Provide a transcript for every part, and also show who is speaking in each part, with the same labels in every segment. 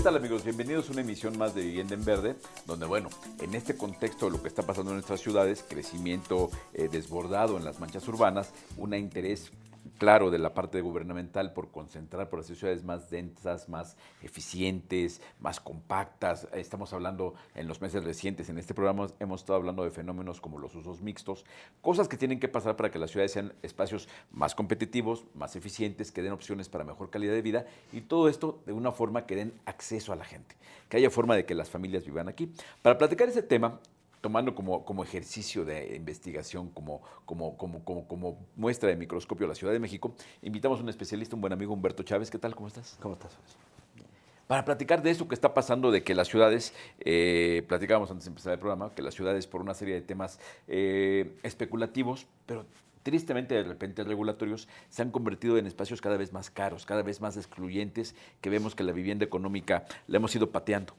Speaker 1: tal, amigos? Bienvenidos a una emisión más de Vivienda en Verde, donde, bueno, en este contexto de lo que está pasando en nuestras ciudades, crecimiento desbordado en las manchas urbanas, un interés claro de la parte gubernamental por concentrar, por hacer ciudades más densas, más eficientes, más compactas. Estamos hablando en los meses recientes, en este programa hemos estado hablando de fenómenos como los usos mixtos, cosas que tienen que pasar para que las ciudades sean espacios más competitivos, más eficientes, que den opciones para mejor calidad de vida y todo esto de una forma que den acceso a la gente, que haya forma de que las familias vivan aquí. Para platicar ese tema, tomando como ejercicio de investigación, como muestra de microscopio a la Ciudad de México, invitamos a un especialista, un buen amigo, Humberto Chávez. ¿Qué tal? ¿Cómo estás?
Speaker 2: ¿Cómo estás?
Speaker 1: Para platicar de eso que está pasando, de que las ciudades, platicábamos antes de empezar el programa, que las ciudades por una serie de temas especulativos, pero tristemente de repente regulatorios, se han convertido en espacios cada vez más caros, cada vez más excluyentes, que vemos que la vivienda económica la hemos ido pateando.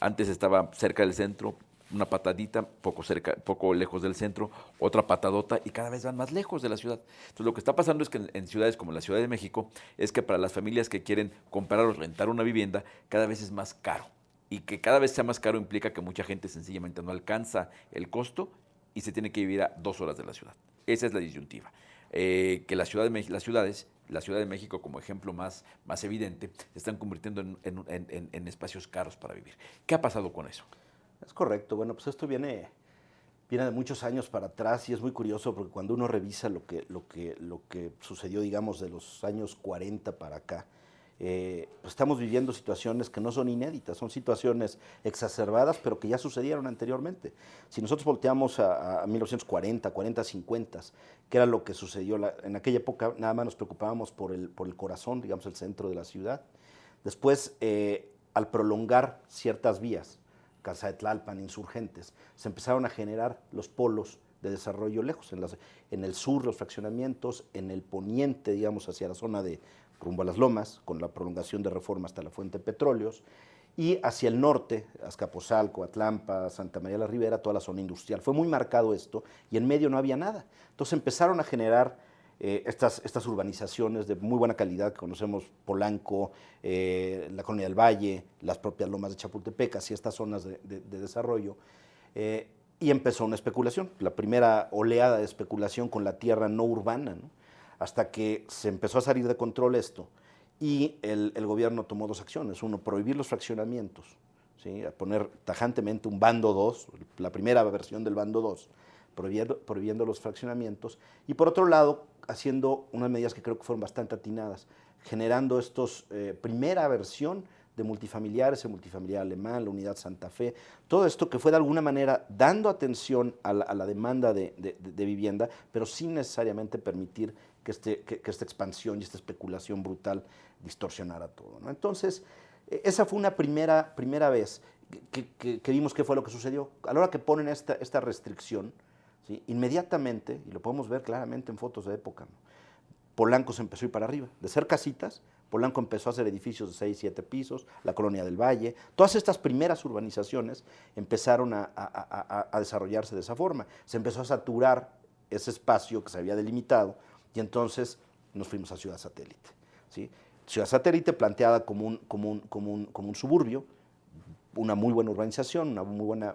Speaker 1: Antes estaba cerca del centro, una patadita, poco lejos del centro, otra patadota y cada vez van más lejos de la ciudad. Entonces lo que está pasando es que en ciudades como la Ciudad de México es que para las familias que quieren comprar o rentar una vivienda cada vez es más caro y que cada vez sea más caro implica que mucha gente sencillamente no alcanza el costo y se tiene que vivir a 2 horas de la ciudad. Esa es la disyuntiva. Que la Ciudad de México como ejemplo más evidente, se están convirtiendo en espacios caros para vivir. ¿Qué ha pasado con eso?
Speaker 2: Es correcto. Bueno, pues esto viene de muchos años para atrás y es muy curioso porque cuando uno revisa lo que sucedió, digamos, de los años 40 para acá, pues estamos viviendo situaciones que no son inéditas, son situaciones exacerbadas, pero que ya sucedieron anteriormente. Si nosotros volteamos a 1940, 40, 50, que era lo que sucedió en aquella época, nada más nos preocupábamos por el corazón, digamos, el centro de la ciudad. Después, al prolongar ciertas vías, Casa de Tlalpan, Insurgentes, se empezaron a generar los polos de desarrollo lejos, en el sur los fraccionamientos, en el poniente, digamos, hacia la zona de rumbo a las Lomas, con la prolongación de Reforma hasta la Fuente de Petróleos, y hacia el norte, Azcapotzalco, Atlampa, Santa María la Ribera, toda la zona industrial. Fue muy marcado esto, y en medio no había nada. Entonces empezaron a generar estas urbanizaciones de muy buena calidad que conocemos, Polanco, la Colonia del Valle, las propias Lomas de Chapultepec, así estas zonas de desarrollo, y empezó una especulación, la primera oleada de especulación con la tierra no urbana, ¿no? Hasta que se empezó a salir de control esto y el gobierno tomó 2 acciones. Uno, prohibir los fraccionamientos, ¿sí? A poner tajantemente un bando 2, la primera versión del bando 2, prohibiendo los fraccionamientos, y por otro lado, haciendo unas medidas que creo que fueron bastante atinadas, generando primera versión de multifamiliares, el multifamiliar alemán, la unidad Santa Fe, todo esto que fue de alguna manera dando atención a la demanda de vivienda, pero sin necesariamente permitir que esta expansión y esta especulación brutal distorsionara todo, ¿no? Entonces, esa fue una primera vez que vimos qué fue lo que sucedió. A la hora que ponen esta restricción, ¿sí? Inmediatamente, y lo podemos ver claramente en fotos de época, ¿no? Polanco se empezó a ir para arriba. De ser casitas, Polanco empezó a hacer edificios de 6, 7 pisos, la Colonia del Valle. Todas estas primeras urbanizaciones empezaron a desarrollarse de esa forma. Se empezó a saturar ese espacio que se había delimitado y entonces nos fuimos a Ciudad Satélite, ¿sí? Ciudad Satélite planteada como un suburbio, una muy buena urbanización, muy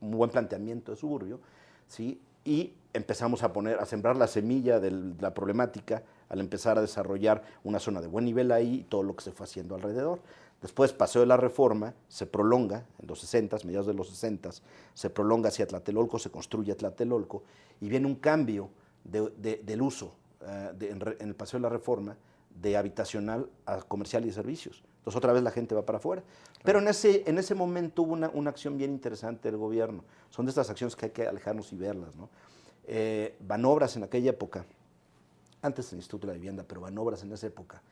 Speaker 2: buen planteamiento de suburbio, ¿sí? Y empezamos a sembrar la semilla de la problemática al empezar a desarrollar una zona de buen nivel ahí y todo lo que se fue haciendo alrededor. Después, Paseo de la Reforma, se prolonga en los 60, mediados de los 60, se prolonga hacia Tlatelolco, se construye Tlatelolco y viene un cambio del uso en el Paseo de la Reforma de habitacional a comercial y de servicios. Entonces otra vez la gente va para afuera. Pero en ese momento hubo una acción bien interesante del gobierno. Son de estas acciones que hay que alejarnos y verlas, ¿no? Banobras en aquella época, antes del Instituto de la Vivienda, pero Banobras en esa época,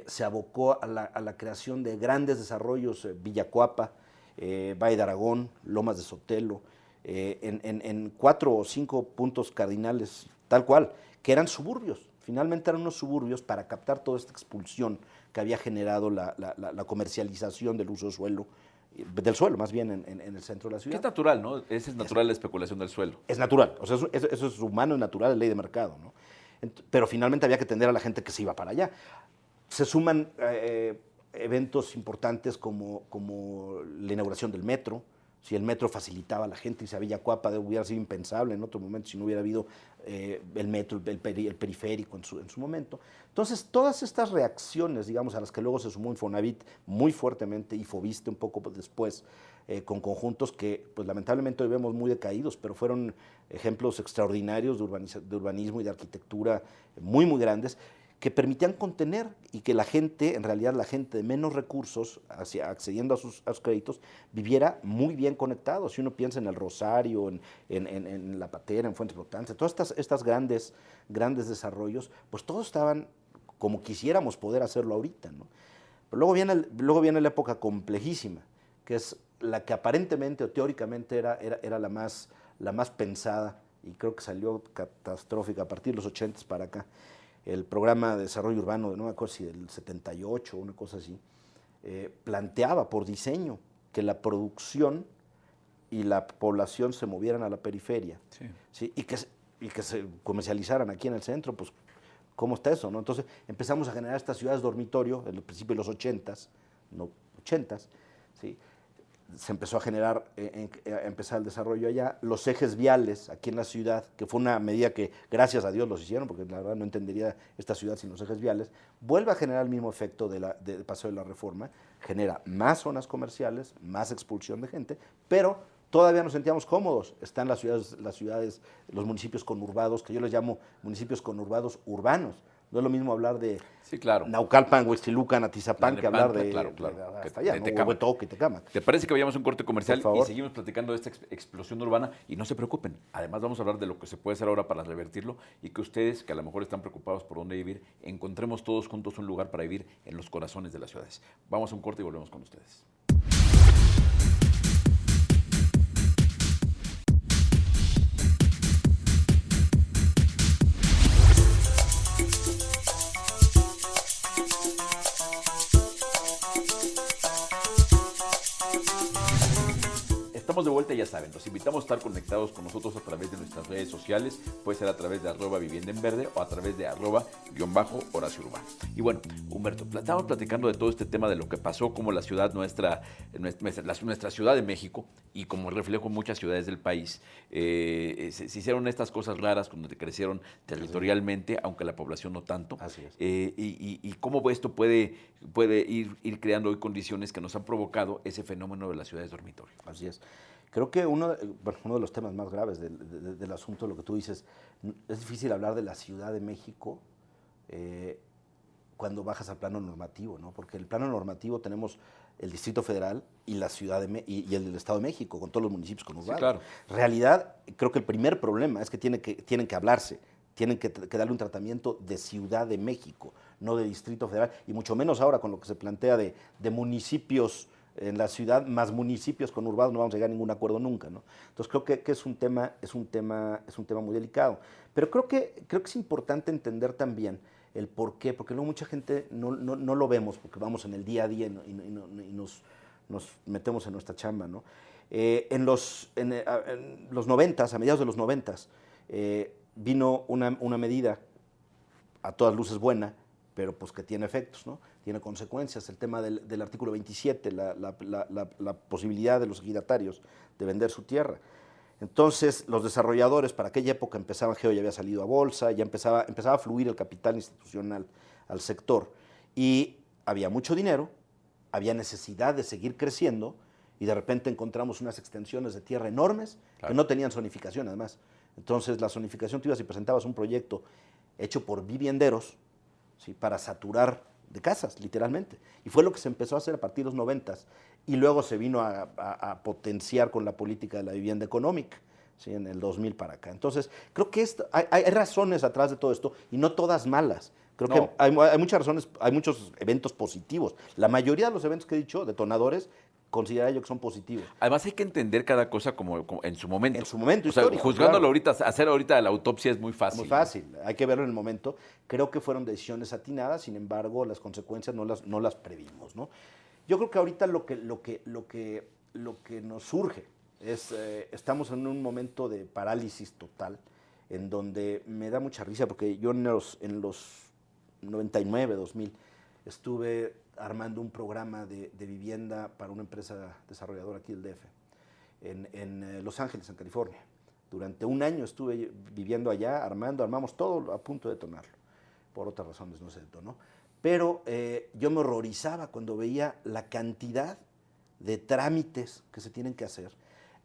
Speaker 2: se abocó a la creación de grandes desarrollos, Villacuapa, Valle de Aragón, Lomas de Sotelo, en 4 o 5 puntos cardinales, tal cual, que eran suburbios. Finalmente eran unos suburbios para captar toda esta expulsión que había generado la comercialización del uso del suelo, más bien en el centro de la ciudad.
Speaker 1: Que es natural, ¿no? Esa es natural la especulación del suelo.
Speaker 2: Es natural, o sea, eso es humano, es natural, es ley de mercado, ¿no? Pero finalmente había que atender a la gente que se iba para allá. Se suman eventos importantes como la inauguración del metro. Si el metro facilitaba a la gente y se había Cuapa, hubiera sido impensable en otro momento si no hubiera habido el metro, el periférico en su momento. Entonces, todas estas reacciones, digamos, a las que luego se sumó Infonavit muy fuertemente y Foviste un poco después, con conjuntos que, pues lamentablemente hoy vemos muy decaídos, pero fueron ejemplos extraordinarios de urbanismo y de arquitectura muy, muy grandes, que permitían contener y que la gente, en realidad la gente de menos recursos, accediendo a sus créditos, viviera muy bien conectado. Si uno piensa en el Rosario, en La Patera, en Fuentes Flotantes, todas estas grandes desarrollos, pues todos estaban como quisiéramos poder hacerlo ahorita, ¿no? Pero luego viene la época complejísima, que es la que aparentemente o teóricamente era la más pensada, y creo que salió catastrófica a partir de los 80 para acá. El programa de desarrollo urbano, no me acuerdo si del 78 o una cosa así, planteaba por diseño que la producción y la población se movieran a la periferia,
Speaker 1: Sí.
Speaker 2: ¿sí? Y que se comercializaran aquí en el centro, pues ¿cómo está eso, no? Entonces empezamos a generar estas ciudades dormitorio en el principio de los 80s, no 80s, ¿sí? Se empezó a generar, a empezar el desarrollo allá, los ejes viales aquí en la ciudad, que fue una medida que gracias a Dios los hicieron, porque la verdad no entendería esta ciudad sin los ejes viales, vuelve a generar el mismo efecto del Paseo de la Reforma, genera más zonas comerciales, más expulsión de gente, pero todavía nos sentíamos cómodos. Están las ciudades, los municipios conurbados, que yo les llamo municipios conurbados urbanos. No es lo mismo hablar de
Speaker 1: Sí, claro.
Speaker 2: Naucalpan, Huixtilucan, Atizapán, que hablar de,
Speaker 1: claro,
Speaker 2: hasta allá, ¿no? Huehuetoca y Tecámac.
Speaker 1: ¿Te parece que vayamos a un corte comercial
Speaker 2: Por favor.
Speaker 1: y seguimos platicando de esta explosión urbana? Y no se preocupen, además vamos a hablar de lo que se puede hacer ahora para revertirlo y que ustedes, que a lo mejor están preocupados por dónde vivir, encontremos todos juntos un lugar para vivir en los corazones de las ciudades. Vamos a un corte y volvemos con ustedes. Estamos de vuelta, ya saben, los invitamos a estar conectados con nosotros a través de nuestras redes sociales, puede ser a través de @vivienda en verde o a través de @Horacio Urbano. Y bueno, Humberto, estamos platicando de todo este tema de lo que pasó, como la ciudad nuestra Ciudad de México y como reflejo en muchas ciudades del país, se hicieron estas cosas raras cuando crecieron territorialmente, aunque la población no tanto.
Speaker 2: Así es.
Speaker 1: Y cómo esto puede ir creando hoy condiciones que nos han provocado ese fenómeno de las ciudades dormitorio.
Speaker 2: Así es. Creo que uno de los temas más graves del asunto, lo que tú dices, es difícil hablar de la Ciudad de México cuando bajas al plano normativo, ¿no? Porque el plano normativo tenemos el Distrito Federal y la y el Estado de México, con todos los municipios conurbados.
Speaker 1: Sí, claro.
Speaker 2: Realidad, creo que el primer problema es que tienen que hablarse, tienen que darle un tratamiento de Ciudad de México, no de Distrito Federal, y mucho menos ahora con lo que se plantea de municipios en la ciudad, más municipios conurbados, no vamos a llegar a ningún acuerdo nunca, ¿no? Entonces creo que es un tema muy delicado. Pero creo que es importante entender también el por qué, porque luego mucha gente no lo vemos, porque vamos en el día a día y nos metemos en nuestra chamba, ¿no? En los 90s, a mediados de los 90s, vino una medida a todas luces buena, pero pues que tiene efectos, ¿no? Tiene consecuencias. El tema del artículo 27, la posibilidad de los ejidatarios de vender su tierra. Entonces, los desarrolladores, para aquella época Geo ya había salido a bolsa, ya empezaba a fluir el capital institucional al sector, y había mucho dinero, había necesidad de seguir creciendo, y de repente encontramos unas extensiones de tierra enormes, claro, que no tenían zonificación, además. Entonces, la zonificación, tú ibas y presentabas un proyecto hecho por vivienderos, ¿sí?, para saturar de casas, literalmente. Y fue lo que se empezó a hacer a partir de los 90s, y luego se vino a potenciar con la política de la vivienda económica, ¿sí?, en el 2000 para acá. Entonces, creo que hay razones atrás de todo esto, y no todas malas. Creo que hay muchas razones, hay muchos eventos positivos. La mayoría de los eventos que he dicho, detonadores, considera yo que son positivos.
Speaker 1: Además hay que entender cada cosa como en su momento.
Speaker 2: En su momento
Speaker 1: histórico. Juzgándolo claro, ahorita, hacer ahorita la autopsia es muy fácil.
Speaker 2: Muy fácil, ¿no? Hay que verlo en el momento. Creo que fueron decisiones atinadas, sin embargo, las consecuencias no las previmos, ¿no? Yo creo que ahorita lo que nos surge es, estamos en un momento de parálisis total, en donde me da mucha risa, porque yo en los 99, 2000, estuve armando un programa de vivienda para una empresa desarrolladora aquí del DF, en Los Ángeles, en California. Durante un año estuve viviendo allá, armamos todo a punto de detonarlo. Por otras razones no se detonó. Pero yo me horrorizaba cuando veía la cantidad de trámites que se tienen que hacer.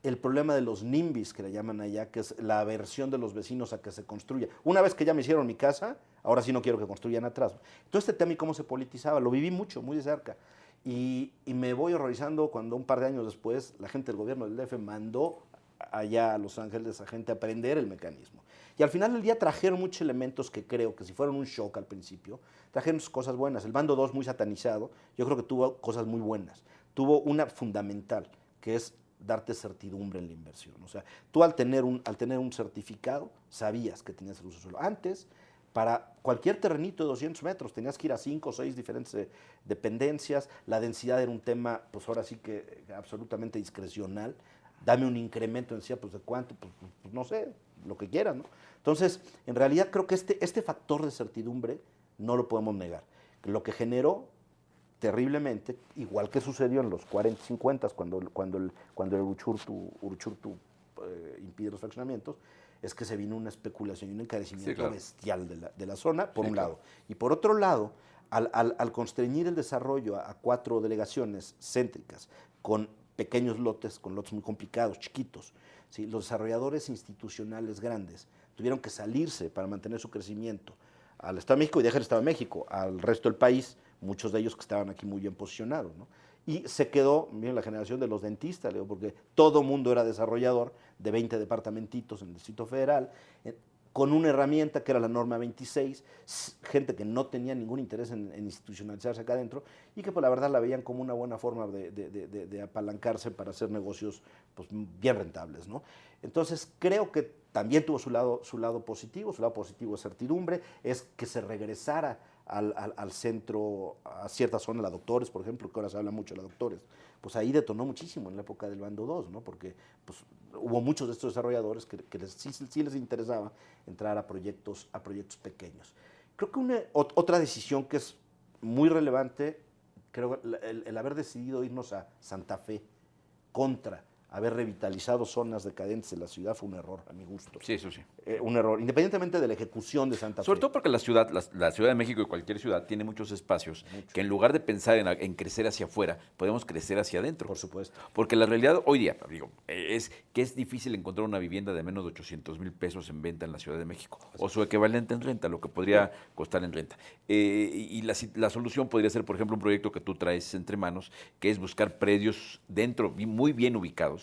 Speaker 2: El problema de los NIMBYs, que le llaman allá, que es la aversión de los vecinos a que se construya. Una vez que ya me hicieron mi casa, ahora sí no quiero que construyan atrás. Entonces este tema y cómo se politizaba, lo viví mucho, muy de cerca. Y me voy horrorizando cuando un par de años después la gente del gobierno del DF mandó allá a Los Ángeles a gente a aprender el mecanismo. Y al final del día trajeron muchos elementos que creo que si fueron un shock al principio, trajeron cosas buenas. El bando 2 muy satanizado, yo creo que tuvo cosas muy buenas. Tuvo una fundamental, que es darte certidumbre en la inversión. O sea, tú al tener un certificado, sabías que tenías el uso de suelo. Antes, para cualquier terrenito de 200 metros, tenías que ir a 5 o 6 diferentes dependencias. La densidad era un tema, pues ahora sí que absolutamente discrecional. Dame un incremento, decía, pues de cuánto, pues no sé, lo que quieras, ¿no? Entonces, en realidad creo que este factor de certidumbre no lo podemos negar. Lo que generó terriblemente, igual que sucedió en los 40, 50, cuando el Uruchurtu impide los fraccionamientos, es que se vino una especulación y un encarecimiento bestial de la zona, por un lado. Y por otro lado, al constreñir el desarrollo a 4 delegaciones céntricas, con pequeños lotes, con lotes muy complicados, chiquitos, ¿sí? Los desarrolladores institucionales grandes tuvieron que salirse para mantener su crecimiento al Estado de México y dejar el Estado de México al resto del país, muchos de ellos que estaban aquí muy bien posicionados, ¿no? Y se quedó, miren, la generación de los dentistas, porque todo mundo era desarrollador de 20 departamentitos en el Distrito Federal, con una herramienta que era la norma 26, gente que no tenía ningún interés en institucionalizarse acá adentro y que pues la verdad la veían como una buena forma de apalancarse para hacer negocios pues, bien rentables, ¿no? Entonces creo que también tuvo su lado positivo es certidumbre, es que se regresara al centro, a cierta zona, la Doctores, por ejemplo, que ahora se habla mucho de la Doctores, pues ahí detonó muchísimo en la época del bando 2, ¿no? Porque pues, hubo muchos de estos desarrolladores que sí les interesaba entrar a proyectos pequeños. Creo que otra decisión que es muy relevante, creo el haber decidido irnos a Santa Fe contra haber revitalizado zonas decadentes de la ciudad fue un error, a mi gusto.
Speaker 1: Sí, eso sí.
Speaker 2: Un error, independientemente de la ejecución de Santa Fe.
Speaker 1: Sobre todo porque la Ciudad de México y cualquier ciudad tiene muchos espacios que en lugar de pensar en crecer hacia afuera, podemos crecer hacia adentro.
Speaker 2: Por supuesto.
Speaker 1: Porque la realidad hoy día, digo, es que es difícil encontrar una vivienda de menos de 800,000 pesos en venta en la Ciudad de México, o su equivalente en renta, lo que podría costar en renta. Y la solución podría ser, por ejemplo, un proyecto que tú traes entre manos, que es buscar predios dentro, muy bien ubicados,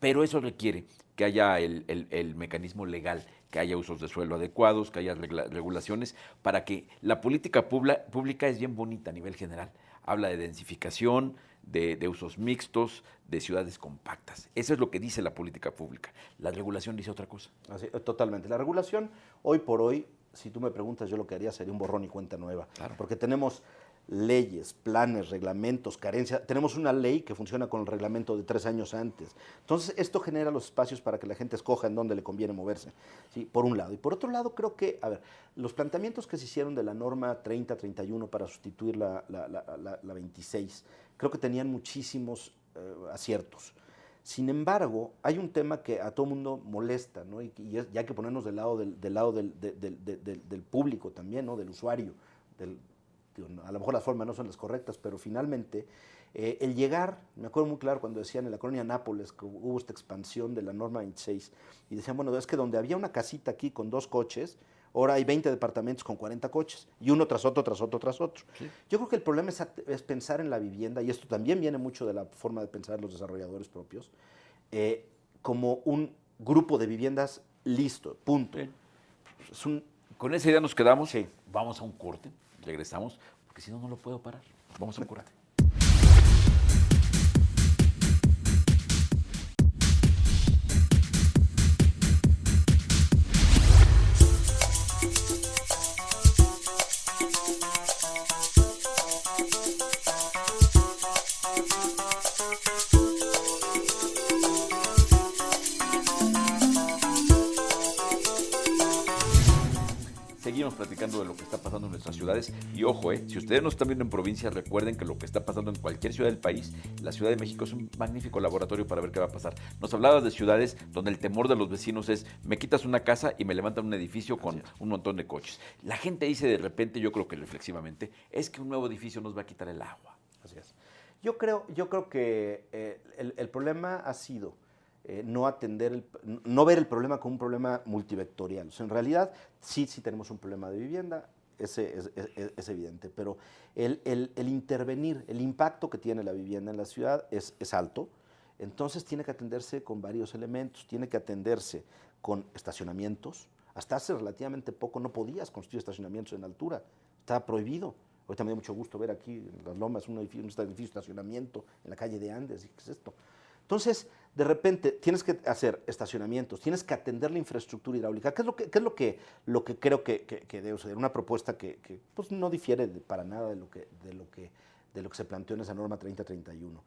Speaker 1: pero eso requiere que haya el mecanismo legal, que haya usos de suelo adecuados, que haya regulaciones, para que la política pública es bien bonita a nivel general. Habla de densificación, de usos mixtos, de ciudades compactas. Eso es lo que dice la política pública. La regulación dice otra cosa.
Speaker 2: Así, totalmente. La regulación, hoy por hoy, si tú me preguntas, yo lo que haría sería un borrón y cuenta nueva.
Speaker 1: Claro.
Speaker 2: Porque tenemos leyes, planes, reglamentos, carencias. Tenemos una ley que funciona con el reglamento de 3 años antes. Entonces, esto genera los espacios para que la gente escoja en dónde le conviene moverse, ¿sí? Por un lado. Y por otro lado, creo que, a ver, los planteamientos que se hicieron de la norma 3031 para sustituir la 26, creo que tenían muchísimos aciertos. Sin embargo, hay un tema que a todo mundo molesta, ¿no? Y hay que ponernos del lado del público también, ¿no? Del usuario, a lo mejor las formas no son las correctas, pero finalmente el llegar, me acuerdo muy claro cuando decían en la colonia Nápoles que hubo esta expansión de la norma 26 y decían, bueno, es que donde había una casita aquí con 2 coches, ahora hay 20 departamentos con 40 coches y uno tras otro, tras otro, tras otro. Sí. Yo creo que el problema es pensar en la vivienda, y esto también viene mucho de la forma de pensar los desarrolladores propios, como un grupo de viviendas listo, punto.
Speaker 1: Con esa idea nos quedamos.
Speaker 2: Sí.
Speaker 1: Vamos a un corte. Regresamos, porque si no, no lo puedo parar. Vamos a un corte. Seguimos platicando platicando de lo que está pasando en nuestras ciudades. Y ojo, si ustedes no están viendo en provincia, recuerden que lo que está pasando en cualquier ciudad del país, la Ciudad de México es un magnífico laboratorio para ver qué va a pasar. Nos hablabas de ciudades donde el temor de los vecinos es, me quitas una casa y me levantan un edificio con un montón de coches. La gente dice de repente, yo creo que reflexivamente, es que un nuevo edificio nos va a quitar el agua.
Speaker 2: Así es. Yo creo que el problema ha sido no ver el problema como un problema multivectorial. O sea, en realidad sí tenemos un problema de vivienda, es evidente, pero el intervenir, el impacto que tiene la vivienda en la ciudad es alto, entonces tiene que atenderse con varios elementos, tiene que atenderse con estacionamientos. Hasta hace relativamente poco no podías construir estacionamientos en altura, estaba prohibido. Ahorita me da mucho gusto ver aquí en Las Lomas un edificio de estacionamiento en la calle de Andes. ¿Qué es esto? Entonces, de repente, tienes que hacer estacionamientos, tienes que atender la infraestructura hidráulica. ¿Qué es lo que creo que debe suceder? Una propuesta que pues, no difiere para nada de lo que se planteó en esa norma 3031.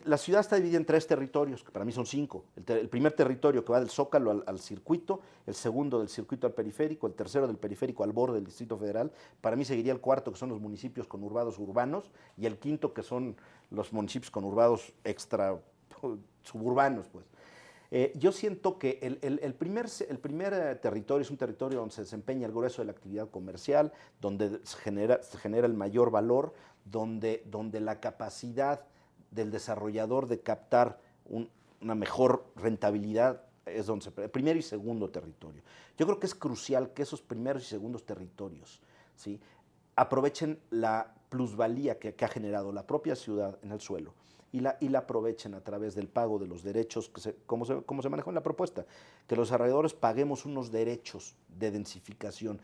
Speaker 2: La ciudad está dividida en 3 territorios, que para mí son 5. El primer territorio que va del Zócalo al circuito, el segundo del circuito al periférico, el tercero del periférico al borde del Distrito Federal. Para mí seguiría el cuarto, que son los municipios conurbados urbanos, y el quinto, que son los municipios conurbados extra suburbanos. Pues. Yo siento que el primer territorio es un territorio donde se desempeña el grueso de la actividad comercial, donde se genera el mayor valor, donde la capacidad del desarrollador de captar una mejor rentabilidad es donde el primer y segundo territorio. Yo creo que es crucial que esos primeros y segundos territorios, ¿sí?, aprovechen la plusvalía que ha generado la propia ciudad en el suelo y la aprovechen a través del pago de los derechos, como se manejó en la propuesta, que los desarrolladores paguemos unos derechos de densificación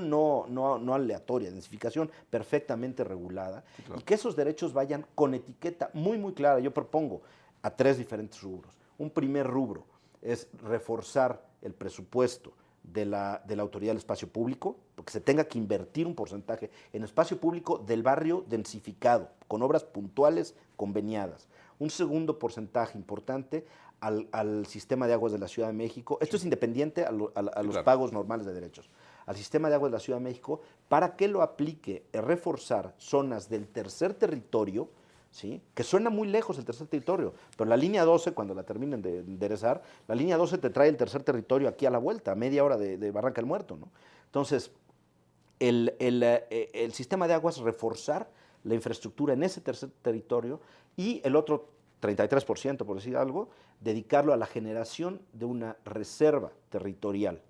Speaker 2: no aleatoria, densificación perfectamente regulada, sí, claro, y que esos derechos vayan con etiqueta muy, muy clara. Yo propongo a 3 diferentes rubros. Un primer rubro es reforzar el presupuesto de la Autoridad del Espacio Público, porque se tenga que invertir un porcentaje en espacio público del barrio densificado, con obras puntuales conveniadas. Un segundo porcentaje importante al sistema de aguas de la Ciudad de México. Esto es independiente a los pagos normales de derechos. Al sistema de aguas de la Ciudad de México, para que lo aplique, reforzar zonas del tercer territorio, ¿sí?, que suena muy lejos el tercer territorio, pero la línea 12, cuando la terminen de enderezar, la línea 12 te trae el tercer territorio aquí a la vuelta, a media hora de Barranca del Muerto, ¿no? Entonces, el sistema de aguas, reforzar la infraestructura en ese tercer territorio, y el otro 33%, por decir algo, dedicarlo a la generación de una reserva territorial,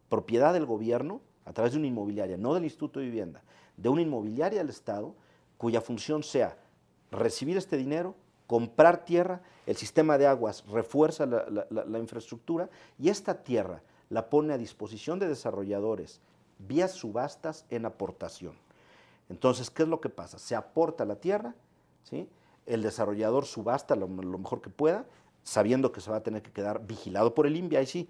Speaker 2: propiedad del gobierno, a través de una inmobiliaria, no del Instituto de Vivienda, de una inmobiliaria del Estado, cuya función sea recibir este dinero, comprar tierra, el sistema de aguas refuerza la infraestructura, y esta tierra la pone a disposición de desarrolladores vía subastas en aportación. Entonces, ¿qué es lo que pasa? Se aporta la tierra, ¿sí?, el desarrollador subasta lo mejor que pueda, sabiendo que se va a tener que quedar vigilado por el INVI, ahí sí,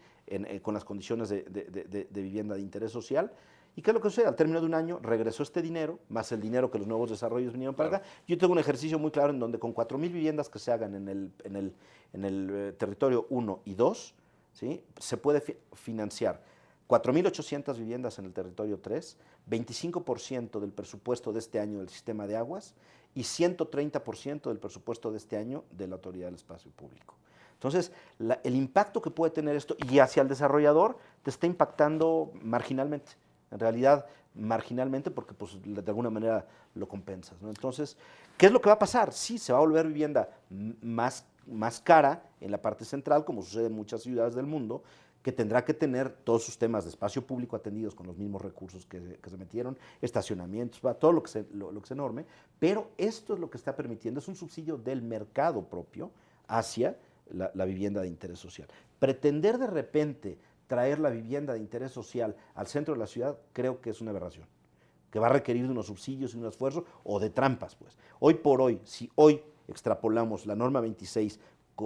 Speaker 2: con las condiciones de vivienda de interés social. ¿Y qué es lo que sucede? Al término de un año regresó este dinero, más el dinero que los nuevos desarrollos vinieron para acá. Yo tengo un ejercicio muy claro en donde con 4,000 viviendas que se hagan en el territorio 1 y 2, ¿sí?, se puede financiar 4,800 viviendas en el territorio 3, 25% del presupuesto de este año del sistema de aguas y 130% del presupuesto de este año de la Autoridad del Espacio Público. Entonces, el impacto que puede tener esto, y hacia el desarrollador, te está impactando marginalmente. En realidad, marginalmente, porque pues, de alguna manera lo compensas, ¿no? Entonces, ¿qué es lo que va a pasar? Sí, se va a volver vivienda más cara en la parte central, como sucede en muchas ciudades del mundo, que tendrá que tener todos sus temas de espacio público atendidos con los mismos recursos que se metieron, estacionamientos, todo lo que se norme, pero esto es lo que está permitiendo, es un subsidio del mercado propio hacia la vivienda de interés social. Pretender de repente traer la vivienda de interés social al centro de la ciudad, creo que es una aberración, que va a requerir de unos subsidios y un esfuerzo, o de trampas, pues. Hoy por hoy, si hoy extrapolamos la norma 26,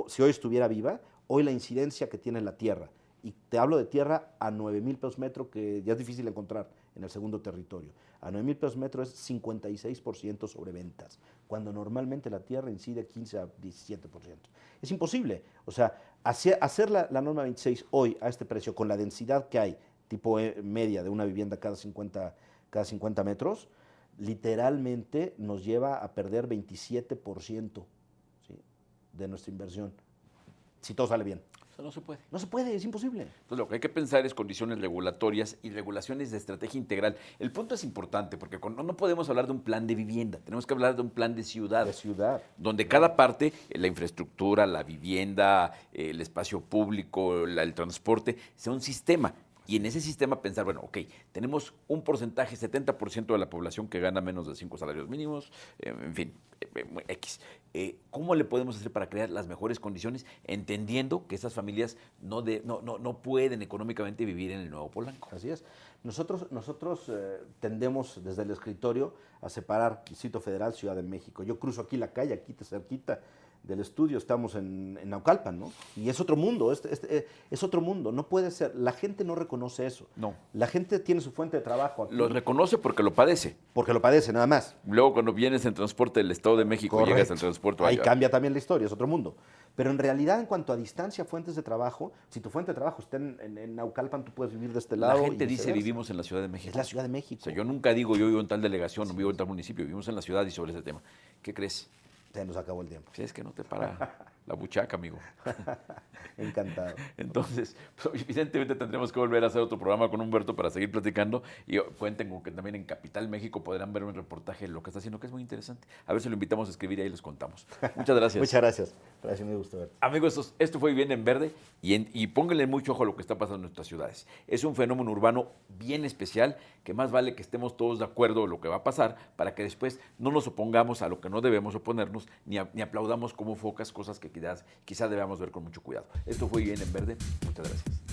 Speaker 2: si hoy estuviera viva, hoy la incidencia que tiene la tierra, y te hablo de tierra a 9,000 pesos metro, que ya es difícil encontrar en el segundo territorio. A 9,000 pesos metro es 56% sobre ventas, cuando normalmente la tierra incide 15 a 17%. Es imposible. O sea, hacer la norma 26 hoy a este precio, con la densidad que hay tipo media de una vivienda cada 50 metros, literalmente nos lleva a perder 27%, ¿sí?, de nuestra inversión, si todo sale bien.
Speaker 1: Eso no se puede.
Speaker 2: No se puede, es imposible.
Speaker 1: Entonces, lo que hay que pensar es condiciones regulatorias y regulaciones de estrategia integral. El punto es importante porque no podemos hablar de un plan de vivienda, tenemos que hablar de un plan de ciudad.
Speaker 2: De ciudad.
Speaker 1: Donde cada parte, la infraestructura, la vivienda, el espacio público, el transporte, sea un sistema. Y en ese sistema pensar, bueno, ok, tenemos un porcentaje, 70% de la población que gana menos de 5 salarios mínimos, en fin, X. ¿Cómo le podemos hacer para crear las mejores condiciones, entendiendo que esas familias no pueden económicamente vivir en el Nuevo Polanco?
Speaker 2: Así es. Nosotros tendemos desde el escritorio a separar Distrito Federal, Ciudad de México. Yo cruzo aquí la calle, aquí cerquita del estudio, estamos en Naucalpan, ¿no? Y es otro mundo, es otro mundo, no puede ser. La gente no reconoce eso.
Speaker 1: No.
Speaker 2: La gente tiene su fuente de trabajo aquí.
Speaker 1: Lo reconoce porque lo padece.
Speaker 2: Porque lo padece, nada más.
Speaker 1: Luego, cuando vienes en transporte del Estado de México,
Speaker 2: Correcto.
Speaker 1: llegas al transporte
Speaker 2: Ahí
Speaker 1: allá.
Speaker 2: cambia también la historia, es otro mundo. Pero en realidad, en cuanto a distancia, fuentes de trabajo, si tu fuente de trabajo está en Naucalpan, tú puedes vivir de este lado.
Speaker 1: La gente
Speaker 2: y
Speaker 1: dice
Speaker 2: viceversa.
Speaker 1: vivimos en la Ciudad de México.
Speaker 2: Es la Ciudad de México.
Speaker 1: O sea, yo nunca digo yo vivo en tal delegación, o vivo en tal municipio, vivimos en la ciudad y sobre ese tema. ¿Qué crees?
Speaker 2: Se nos acabó el tiempo.
Speaker 1: Si es que no te para la buchaca, amigo.
Speaker 2: Encantado.
Speaker 1: Entonces, pues, evidentemente tendremos que volver a hacer otro programa con Humberto para seguir platicando y cuenten con que también en Capital México podrán ver un reportaje de lo que está haciendo, que es muy interesante. A ver si lo invitamos a escribir y ahí les contamos. Muchas gracias.
Speaker 2: Muchas gracias. Gracias, me gustó verte.
Speaker 1: Amigos, esto fue Vivienda en Verde y pónganle mucho ojo a lo que está pasando en nuestras ciudades. Es un fenómeno urbano bien especial que más vale que estemos todos de acuerdo en lo que va a pasar para que después no nos opongamos a lo que no debemos oponernos ni aplaudamos como focas cosas que quizás debamos ver con mucho cuidado. Esto fue Vivienda en Verde. Muchas gracias.